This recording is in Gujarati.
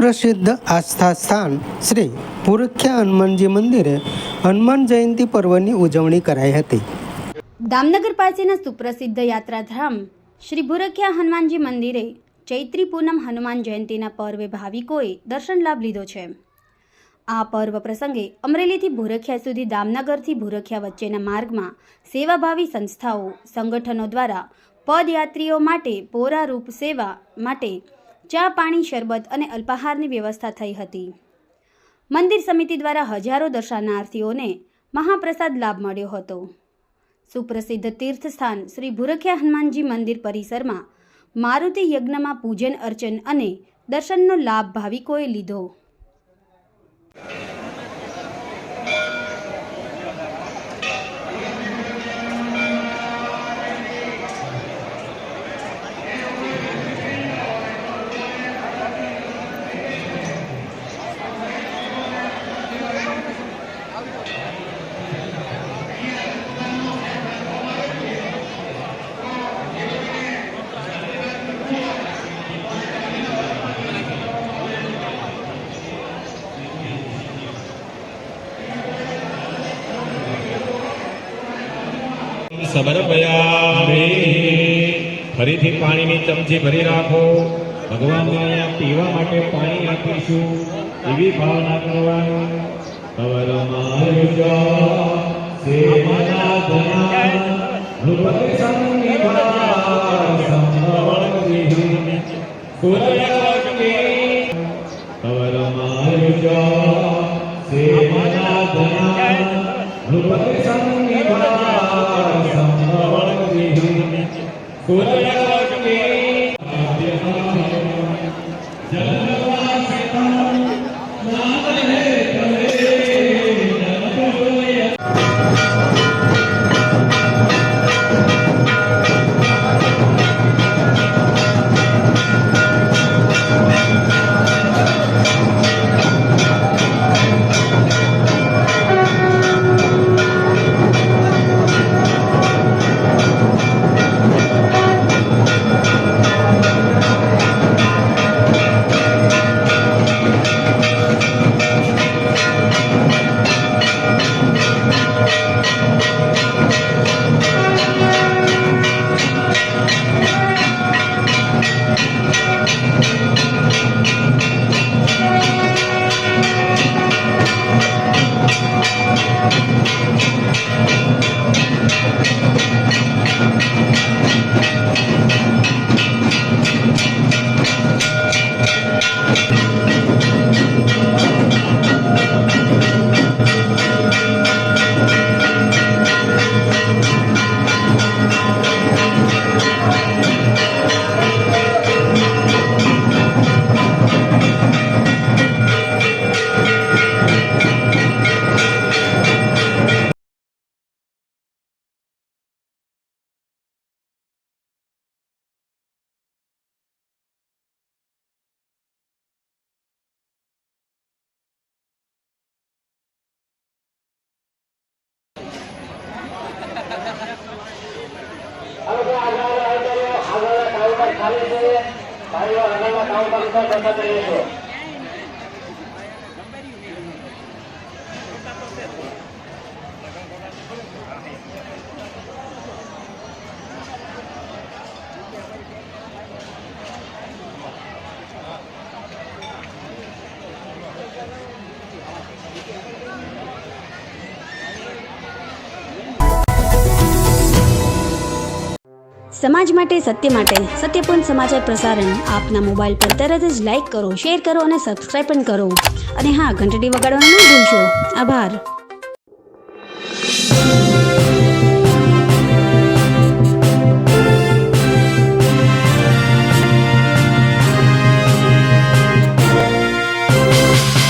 સુપ્રસિદ્ધ આસ્થા સ્થાન શ્રી ભૂરખિયા હનુમાનજી મંદિરે હનુમાન જયંતિ પર્વની ઉજવણી કરાઈ હતી। દામનગર પાસેના સુપ્રસિદ્ધ યાત્રાધામ શ્રી ભૂરખિયા હનુમાનજી મંદિરે ચૈત્રી પૂનમ હનુમાન જયંતિના પર્વે ભાવિકોએ દર્શન લાભ લીધો છે। આ પર્વ પ્રસંગે અમરેલીથી ભૂરખિયા સુધી દામનગરથી ભૂરખિયા વચ્ચેના માર્ગમાં સેવાભાવી સંસ્થાઓ સંગઠનો દ્વારા પદયાત્રીઓ માટે પોરારૂપ સેવા માટે ચા પાણી શરબત અને અલ્પાહારની વ્યવસ્થા થઈ હતી। મંદિર સમિતિ દ્વારા હજારો દર્શનાર્થીઓને મહાપ્રસાદ લાભ મળ્યો હતો। સુપ્રસિદ્ધ તીર્થસ્થાન શ્રી ભૂરખિયા હનુમાનજી મંદિર પરિસરમાં મારુતિ યજ્ઞમાં પૂજન અર્ચન અને દર્શનનો લાભ ભાવિકોએ લીધો। સમર્પયામિ। ફરીથી પાણીની ચમચી ભરી રાખો। ભગવાનને અહીંયા પીવા માટે પાણી આપીશું એવી ભાવના કરવાની। સમાજ માટે સત્યપૂર્ણ સમાચાર પ્રસારણ આપના મોબાઈલ પર તરત જ લાઈક કરો, શેર કરો અને સબસ્ક્રાઈબ પણ કરો। અને હા, ઘંટડી વગાડવાનું ન ભૂલશો। આભાર।